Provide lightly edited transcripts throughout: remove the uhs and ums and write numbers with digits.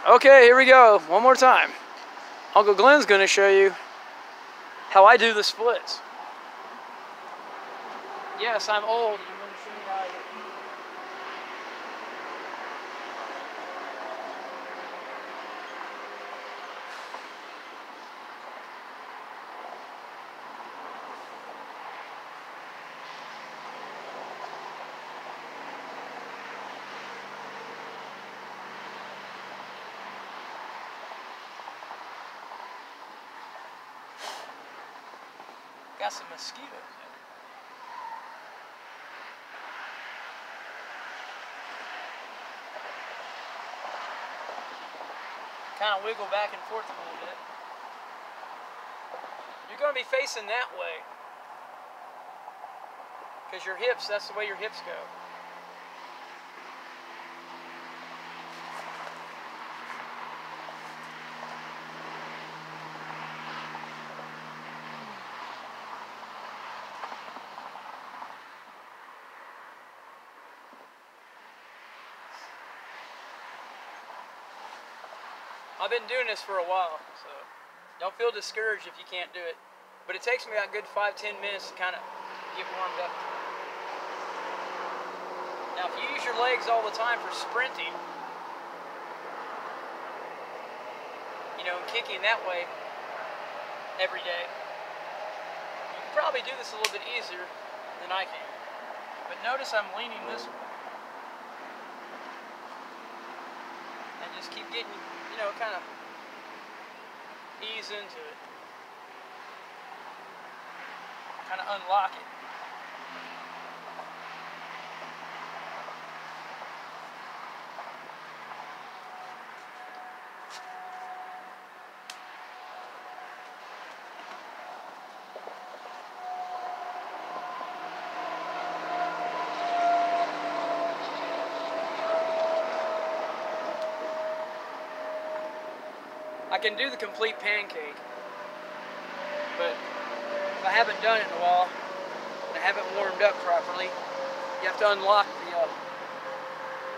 Okay, here we go. One more time. Uncle Glenn's going to show you how I do the splits. Yes, I'm old. I'm going to show you how I do it. Got some mosquitoes there. Kind of wiggle back and forth a little bit. You're going to be facing that way. Because your hips, that's the way your hips go. I've been doing this for a while, so don't feel discouraged if you can't do it. But it takes me about a good 5-10 minutes to kind of get warmed up. Now, if you use your legs all the time for sprinting, you know, kicking that way every day, you can probably do this a little bit easier than I can. But notice I'm leaning this way. And just keep getting, you know, kind of ease into it. Kind of unlock it. I can do the complete pancake, but if I haven't done it in a while, and I haven't warmed up properly, you have to unlock the,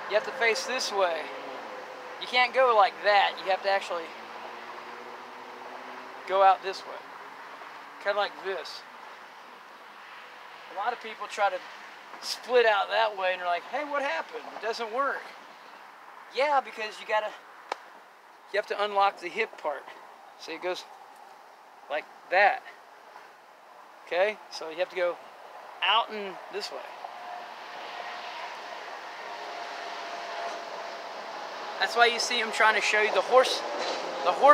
you have to face this way. You can't go like that, you have to actually go out this way, kind of like this. A lot of people try to split out that way and they're like, hey, what happened? It doesn't work. Yeah, because you have to unlock the hip part. So it goes like that. Okay? So you have to go out and this way. That's why you see him trying to show you the horse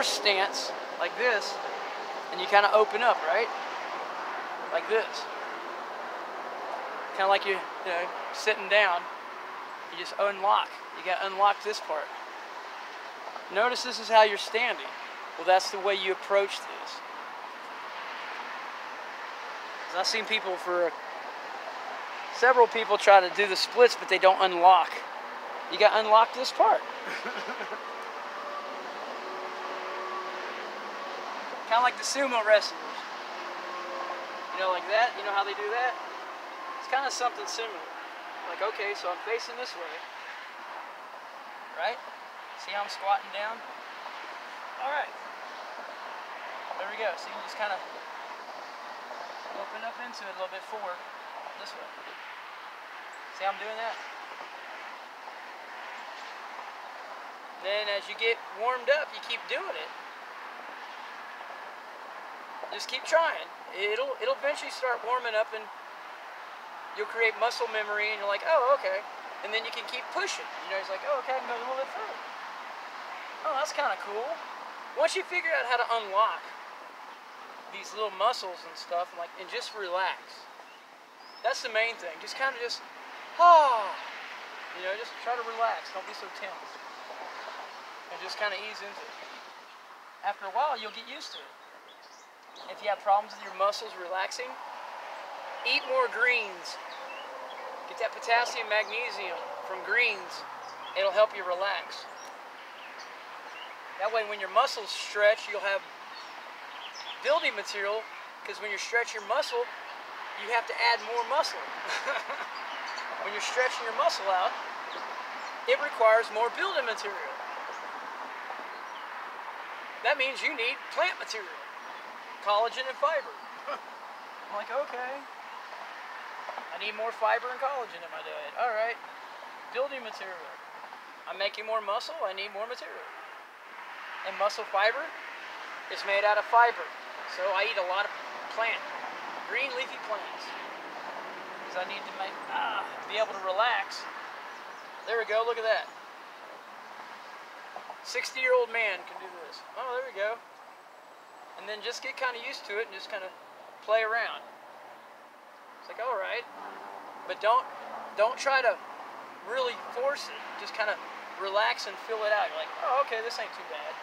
stance like this, and you kind of open up, right? Like this. Kind of like you know, sitting down. You just unlock. You got to unlock this part. Notice this is how you're standing. Well, that's the way you approach this. I've seen people several people try to do the splits, but they don't unlock. You got to unlock this part. Kind of like the sumo wrestlers. You know, like that. You know how they do that? It's kind of something similar. Like, okay, so I'm facing this way. Right? See how I'm squatting down? Alright. There we go. So you can just kind of open up into it a little bit forward. This way. See how I'm doing that? Then as you get warmed up, you keep doing it. Just keep trying. It'll eventually start warming up and you'll create muscle memory and you're like, oh, okay. And then you can keep pushing. You know, it's like, oh, okay, I can go a little bit further. Oh, that's kind of cool. Once you figure out how to unlock these little muscles and stuff, and just relax. That's the main thing. Just kind of just, you know, just try to relax. Don't be so tense. And just kind of ease into it. After a while, you'll get used to it. If you have problems with your muscles relaxing, eat more greens. Get that potassium, magnesium from greens. It'll help you relax. That way when your muscles stretch, you'll have building material, because when you stretch your muscle, you have to add more muscle. When you're stretching your muscle out, it requires more building material. that means you need plant material, collagen and fiber. I'm like, okay. I need more fiber and collagen in my diet. All right. Building material. I'm making more muscle, I need more material. And muscle fiber is made out of fiber. So I eat a lot of green leafy plants. Because I need to be able to relax. There we go, look at that. 60-year-old man can do this. Oh, there we go. And then just get kind of used to it and just kind of play around. It's like, all right. But don't try to really force it. Just kind of relax and fill it out. You're like, oh, okay, this ain't too bad.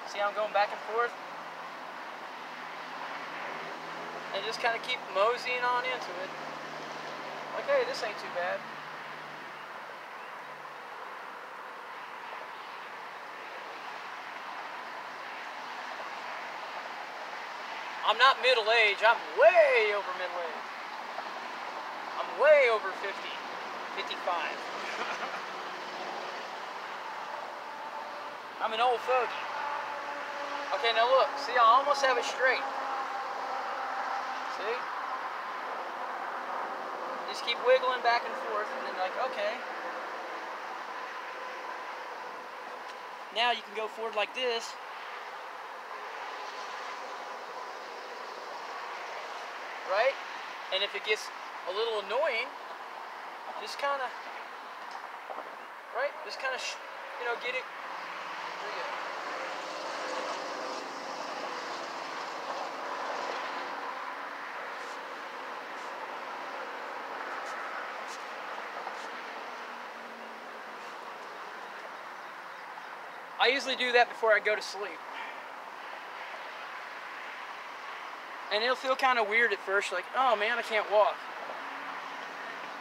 See how I'm going back and forth? And just kind of keep moseying on into it. Like, hey, this ain't too bad. I'm not middle-aged, I'm way over middle-aged. I'm way over 50, 55. I'm an old fogey. Okay, now look, see, I almost have it straight. See? Just keep wiggling back and forth, and then like, okay. Now you can go forward like this. Right? And if it gets a little annoying, just kind of, right? Just kind of, get it. There you go. I usually do that before I go to sleep. And it'll feel kind of weird at first, like, oh man, I can't walk.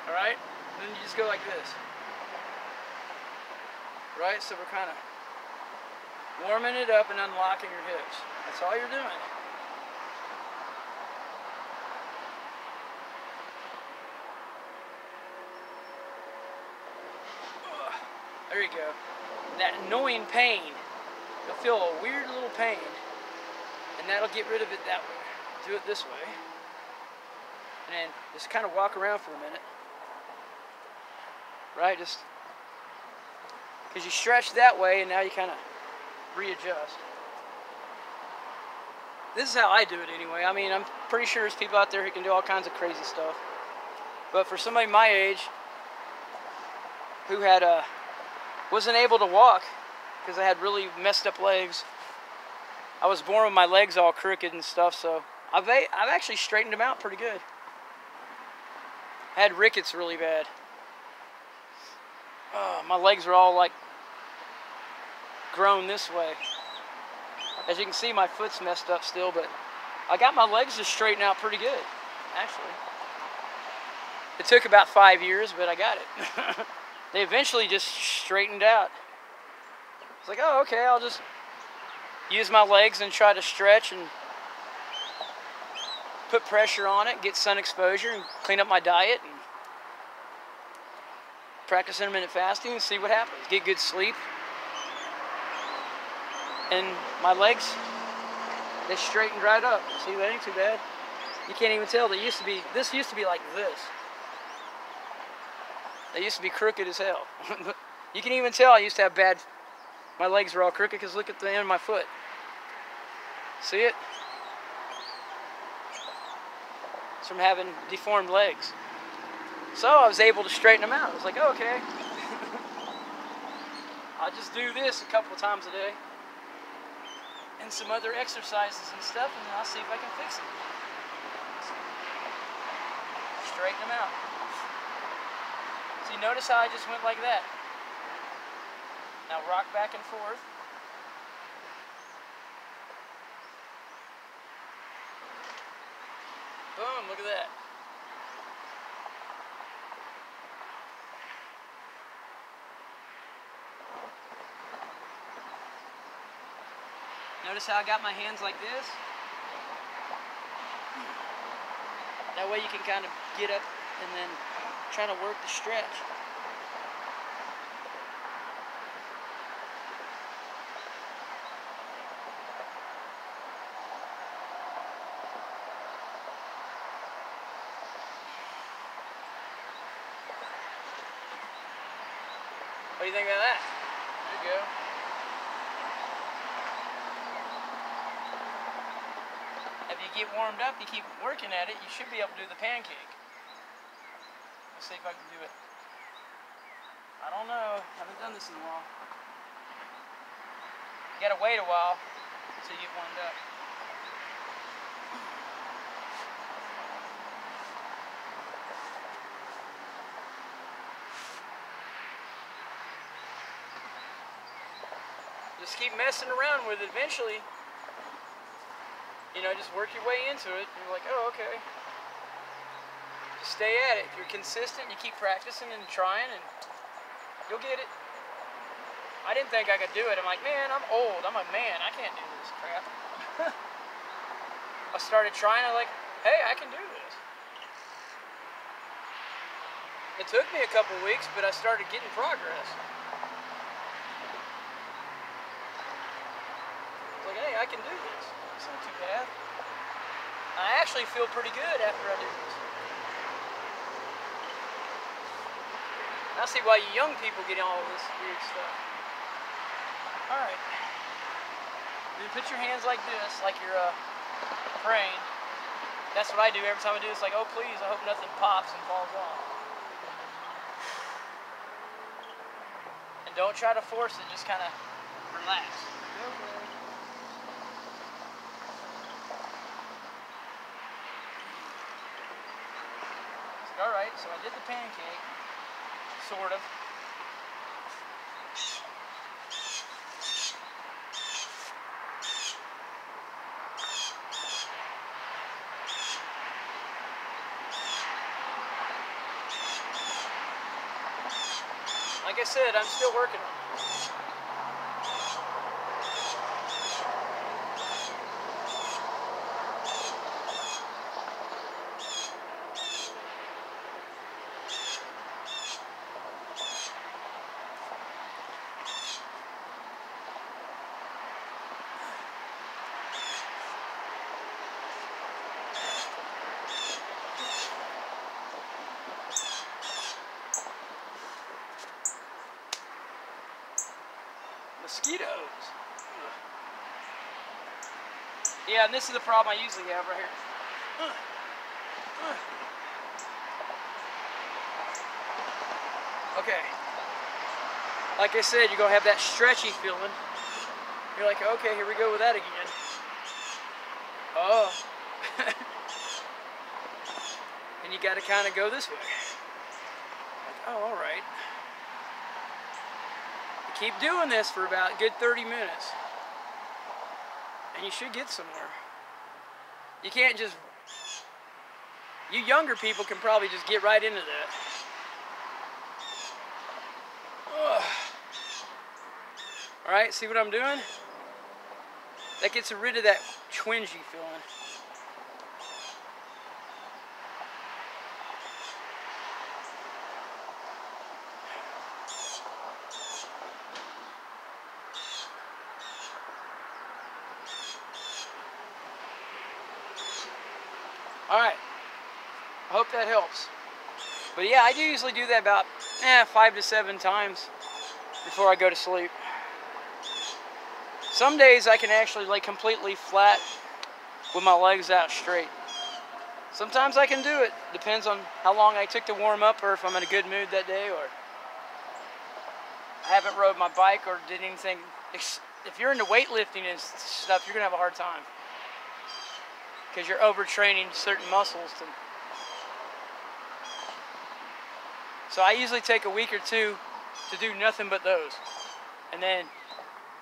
Alright? And then you just go like this. Right? So we're kind of warming it up and unlocking your hips. That's all you're doing. There you go. That annoying pain, you'll feel a weird little pain, and that'll get rid of it that way. Do it this way, and then just kind of walk around for a minute, right? Just because you stretch that way, and now you kind of readjust. This is how I do it anyway. I mean, I'm pretty sure there's people out there who can do all kinds of crazy stuff, but for somebody my age who had wasn't able to walk because I had really messed up legs. I was born with my legs all crooked and stuff, so I've actually straightened them out pretty good. I had rickets really bad. My legs were all like grown this way. As you can see, my foot's messed up still, but I got my legs to straighten out pretty good, actually. It took about 5 years, but I got it. They eventually just straightened out. It's like, oh, okay, I'll just use my legs and try to stretch and put pressure on it, get sun exposure, and clean up my diet, and practice intermittent fasting and see what happens. Get good sleep. And my legs, they straightened right up. See, that ain't too bad. You can't even tell. This used to be like this. They used to be crooked as hell. You can even tell I used to have my legs were all crooked because look at the end of my foot. See it? It's from having deformed legs. So I was able to straighten them out. I was like, oh, okay. I'll just do this a couple of times a day. And some other exercises and stuff, and then I'll see if I can fix it. Straighten them out. See, notice how I just went like that. Now rock back and forth. Boom, look at that. Notice how I got my hands like this? That way you can kind of get up and then try to work the stretch. What do you think about that? There you go. If you get warmed up, you keep working at it, you should be able to do the pancake. Let's see if I can do it. I don't know. I haven't done this in a while. You gotta wait a while until you get warmed up. Just keep messing around with it. Eventually, you know, just work your way into it. You're like, oh, okay. Just stay at it. If you're consistent, you keep practicing and trying, and you'll get it. I didn't think I could do it. I'm like, man, I'm old. I'm a man. I can't do this crap. I started trying. I'm like, hey, I can do this. It took me a couple weeks, but I started getting progress. Like, hey, I can do this. It's not too bad. I actually feel pretty good after I do this. I see why you young people get all this weird stuff. Alright. Then put your hands like this, like you're praying. That's what I do every time I do this. Like, oh please, I hope nothing pops and falls off. And don't try to force it, just kind of relax. Okay. Alright, so I did the pancake, sort of. Like I said, I'm still working on it. Mosquitoes. Yeah, and this is the problem I usually have right here. Okay. Like I said, you're going to have that stretchy feeling. You're like, okay, here we go with that again. Oh. And you got to kind of go this way. Like, oh, all right. Keep doing this for about a good 30 minutes. And you should get somewhere. You can't just... You younger people can probably just get right into that. Alright, see what I'm doing? That gets rid of that twingy feeling. Alright, I hope that helps. But yeah, I do usually do that about 5 to 7 times before I go to sleep. Some days I can actually lay completely flat with my legs out straight. Sometimes I can do it. Depends on how long I took to warm up or if I'm in a good mood that day or I haven't rode my bike or did anything. If you're into weightlifting and stuff, you're going to have a hard time. Because you're overtraining certain muscles. So I usually take a week or two to do nothing but those. And then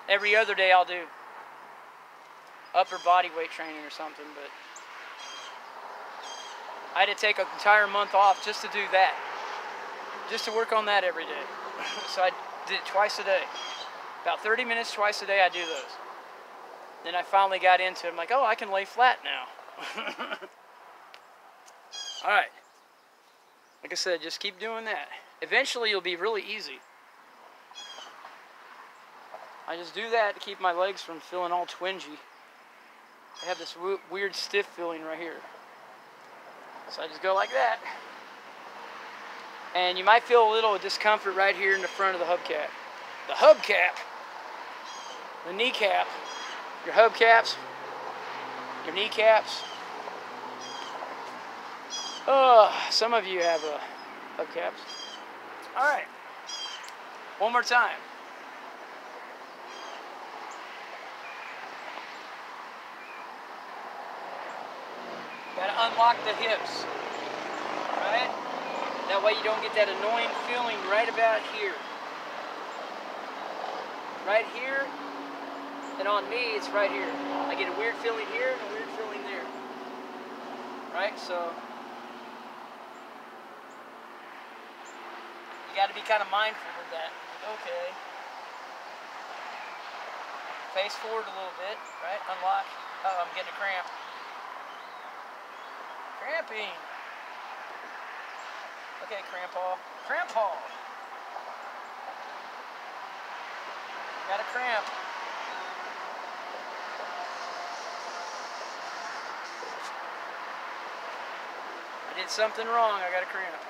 every other day I'll do upper body weight training or something. But I had to take an entire month off just to do that. Just to work on that every day. So I did it twice a day. About 30 minutes twice a day I do those. Then I finally got into it. I'm like, oh, I can lay flat now. Alright. Like I said, just keep doing that. Eventually it'll be really easy. I just do that to keep my legs from feeling all twingy. I have this weird stiff feeling right here. So I just go like that. And you might feel a little discomfort right here in the front of the hubcap. The hubcap, the kneecap, your hubcaps, your kneecaps. Oh, some of you have hubcaps. All right, one more time. Got to unlock the hips, right? That way you don't get that annoying feeling right about here. Right here, and on me, it's right here. I get a weird feeling here and a weird feeling there. Right, so you got to be kind of mindful of that. Okay. Face forward a little bit, right? Unlock. Oh, I'm getting a cramp. Cramping. Okay, crampaw. Crampaw. Got a cramp. I did something wrong. I got a cramp.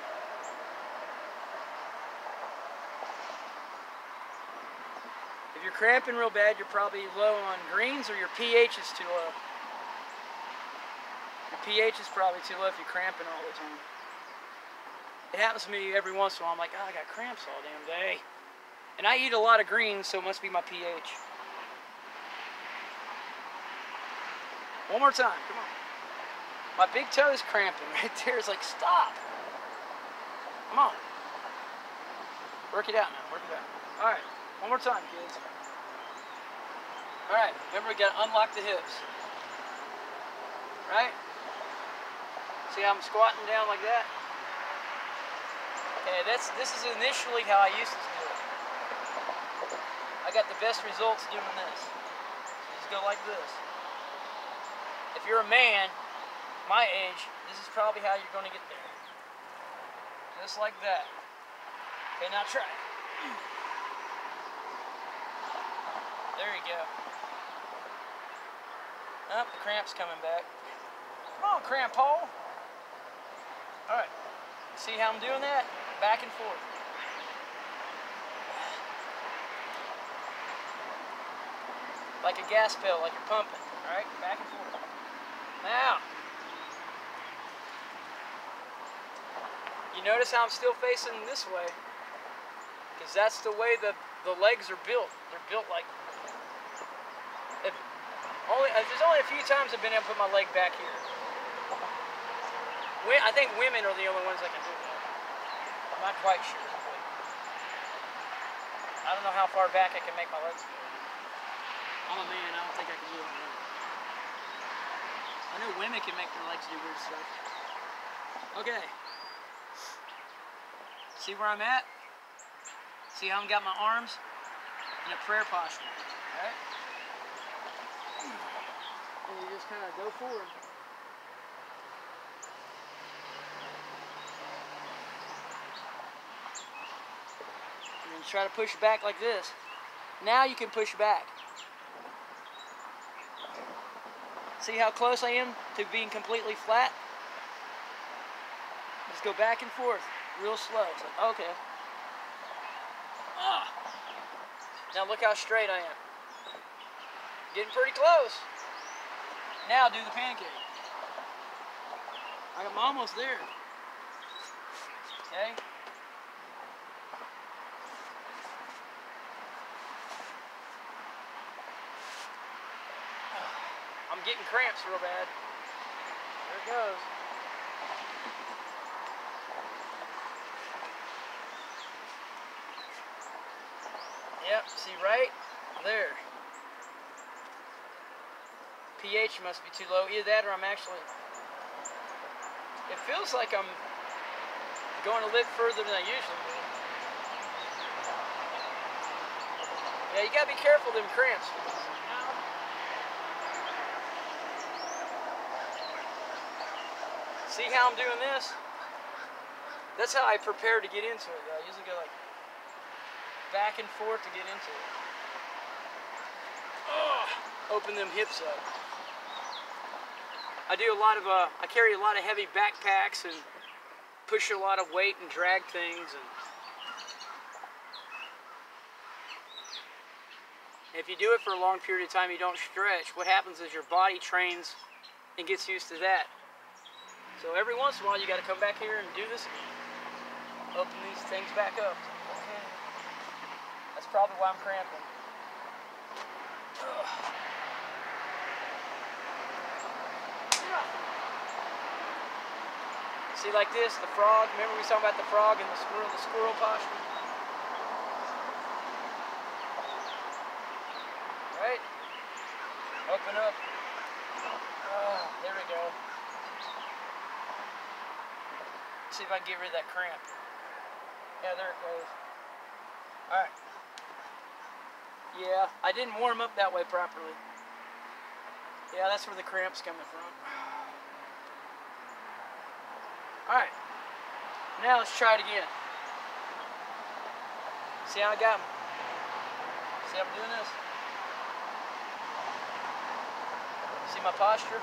If you're cramping real bad, you're probably low on greens or your pH is too low. Your pH is probably too low if you're cramping all the time. It happens to me every once in a while. I'm like, oh, I got cramps all damn day. And I eat a lot of greens, so it must be my pH. One more time, come on. My big toe is cramping right there. It's like, stop. Come on. Work it out now, work it out. All right, one more time, kids. All right, remember we gotta unlock the hips. Right? See how I'm squatting down like that? Okay, this is initially how I used to do it. I got the best results doing this. So just go like this. If you're a man, my age, this is probably how you're going to get there. Just like that. Okay, now try it. There you go. Oh, the cramp's coming back. Come on, cramp hole. All right. See how I'm doing that? Back and forth. Like a gas pedal, like you're pumping. All right, back and forth. Now, you notice how I'm still facing this way, because that's the way the legs are built. They're built like. There's only a few times I've been able to put my leg back here. I think women are the only ones that can do that. I'm not quite sure. But I don't know how far back I can make my legs go. I'm a man, I don't think I can do it. I know women can make their legs do weird stuff. Okay. See where I'm at? See how I've got my arms in a prayer posture. Alright? And you just kind of go forward. And then try to push back like this. Now you can push back. See how close I am to being completely flat? Just go back and forth, real slow. It's like, okay. Now look how straight I am. Getting pretty close. Now do the pancake. I'm almost there. Okay? I'm getting cramps real bad. There it goes. Yep, see right there. pH must be too low. Either that or I'm actually... It feels like I'm going a little further than I usually do. Yeah, you gotta be careful of them cramps. See how I'm doing this? That's how I prepare to get into it. I usually go like back and forth to get into it. Open them hips up. I do a lot of, I carry a lot of heavy backpacks and push a lot of weight and drag things. And if you do it for a long period of time, you don't stretch, what happens is your body trains and gets used to that. So every once in a while, you got to come back here and do this again. Open these things back up. Okay. That's probably why I'm cramping. Ugh. See, like this, the frog. Remember we were talking about the frog and the squirrel posture? Right? Open up. There we go. See if I can get rid of that cramp. Yeah, there it goes. Alright. Yeah, I didn't warm up that way properly. Yeah, that's where the cramp's coming from. Alright. Now let's try it again. See how I got them? See how I'm doing this? See my posture?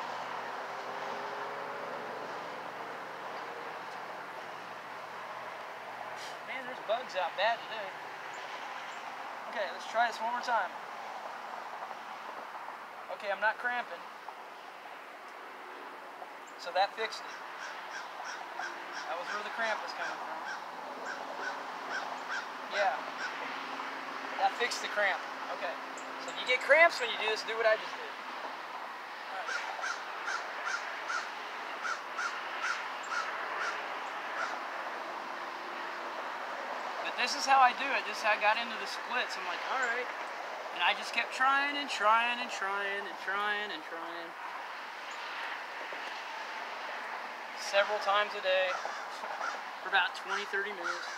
Man, there's bugs out bad today. Okay, let's try this one more time. Okay, I'm not cramping. So that fixed it. That was where the cramp was coming from. Yeah. That fixed the cramp. Okay. So if you get cramps when you do this, do what I just did. Right. But this is how I do it. This is how I got into the splits. I'm like, alright. And I just kept trying and trying and trying and trying and trying. Several times a day. For about 20-30 minutes.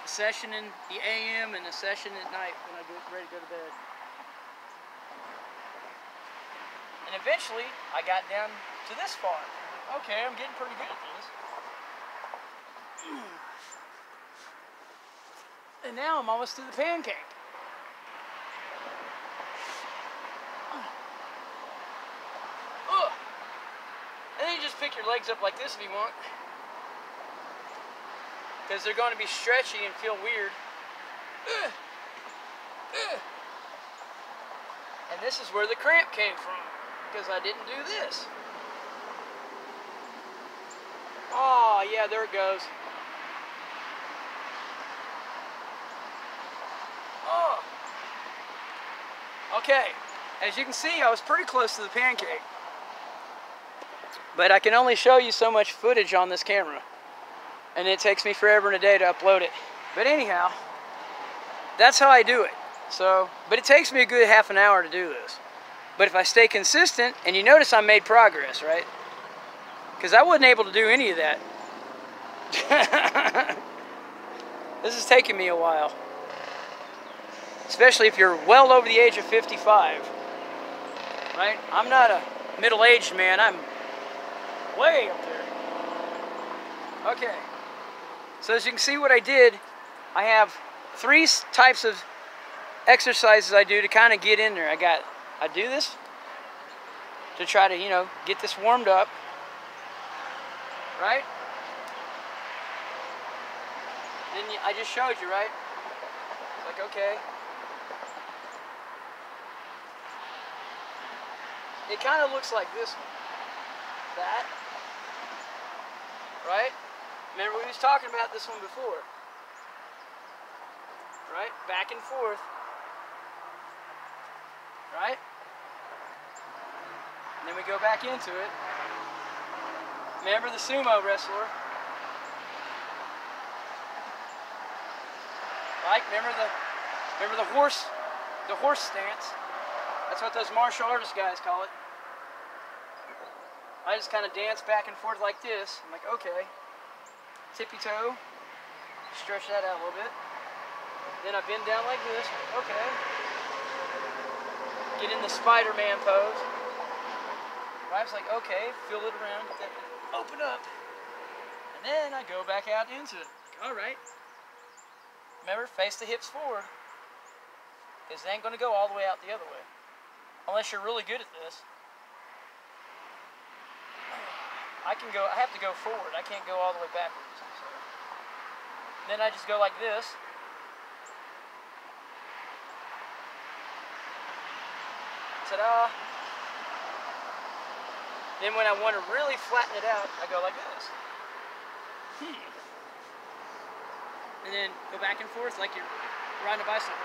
A session in the AM and a session at night when I get ready to go to bed. And eventually, I got down to this far. Okay, I'm getting pretty good at this. And now I'm almost to the pancake. And then you just pick your legs up like this if you want. Because they're going to be stretchy and feel weird. And this is where the cramp came from. Because I didn't do this. Oh, yeah, there it goes. Oh. Okay. As you can see, I was pretty close to the pancake. But I can only show you so much footage on this camera. And it takes me forever and a day to upload it. But anyhow, that's how I do it. So, but it takes me a good half an hour to do this. But if I stay consistent, and you notice I made progress, right? Because I wasn't able to do any of that. This is taking me a while. Especially if you're well over the age of 55. Right? I'm not a middle-aged man. I'm way up there. Okay. So as you can see what I did, I have 3 types of exercises I do to kind of get in there. I do this to try to, get this warmed up. Right? Then I just showed you, right? It's like, okay. It kind of looks like this one. That. Right? Remember we was talking about this one before. Right? Back and forth. Right? And then we go back into it. Remember the sumo wrestler? Right? Remember the horse stance? That's what those martial artist guys call it. I just kind of dance back and forth like this. I'm like, okay. Tippy toe. Stretch that out a little bit. Then I bend down like this. Okay. Get in the Spider-Man pose. Right? It's like, okay, feel it around. Get that open up. And then I go back out into it. All right. Remember, face the hips forward. Because it ain't going to go all the way out the other way. unless you're really good at this. I have to go forward. I can't go all the way backwards. So. Then I just go like this. Ta-da! Then when I want to really flatten it out, I go like this. And then go back and forth like you're riding a bicycle.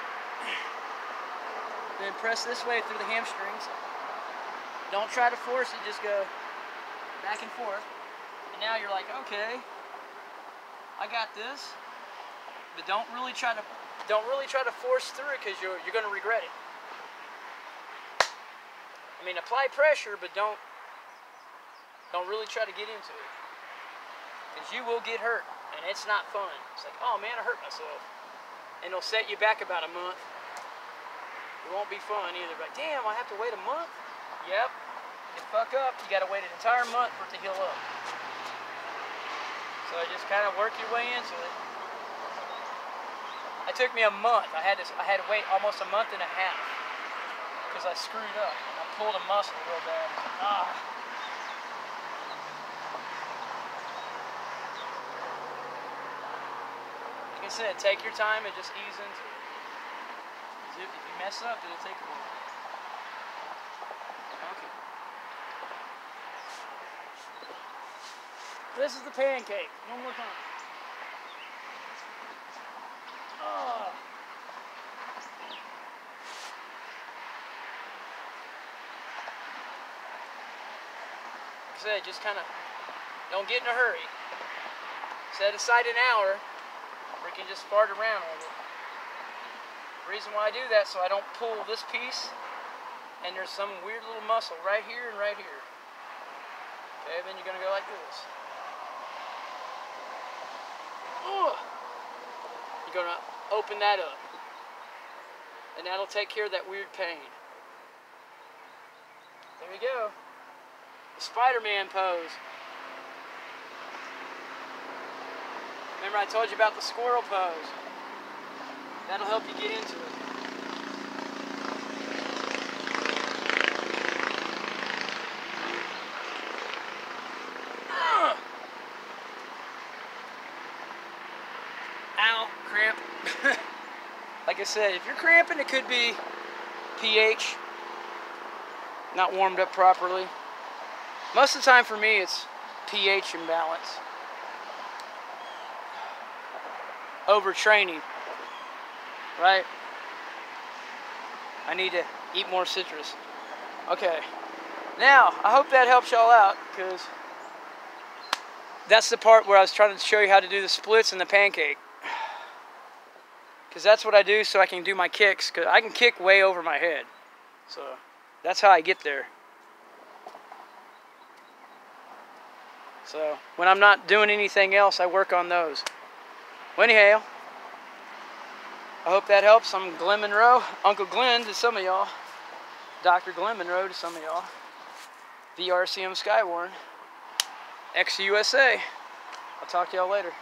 Then press this way through the hamstrings. Don't try to force it, just go back and forth. And now you're like, okay, I got this. But don't really try to force through it, because you're going to regret it. I mean, apply pressure, but don't really try to get into it, because you will get hurt, and it's not fun. It's like, oh man, I hurt myself, and it'll set you back about a month. It won't be fun either. Like, damn, I have to wait a month? Yep. You fuck up, you got to wait an entire month for it to heal up. So just kind of work your way into it. It took me a month. I had to wait almost a month and a half because I screwed up and I pulled a muscle real bad. Ah. Like I said, take your time and just ease into it. If you mess up, it'll take a while. Okay. This is the pancake. One more time. Oh. Like I said, just kind of don't get in a hurry. Set aside an hour, or you can just fart around with it. The reason why I do that, so I don't pull this piece, and there's some weird little muscle right here and right here. Okay, then you're going to go like this. You're going to open that up, and that'll take care of that weird pain. There you go. The Spider-Man pose. Remember I told you about the squirrel pose? That'll help you get into it. Ow, cramp. Like I said, if you're cramping, it could be pH, not warmed up properly. Most of the time for me, it's pH imbalance. Overtraining. Right? I need to eat more citrus. Okay. Now, I hope that helps y'all out, because that's the part where I was trying to show you how to do the splits and the pancake. Because that's what I do so I can do my kicks, because I can kick way over my head. So, that's how I get there. So, when I'm not doing anything else, I work on those. Well, anyhow, I hope that helps. I'm Glenn Monroe, Uncle Glenn to some of y'all, Dr. Glenn Monroe to some of y'all, VRCM Skywarn, ex-USA. I'll talk to y'all later.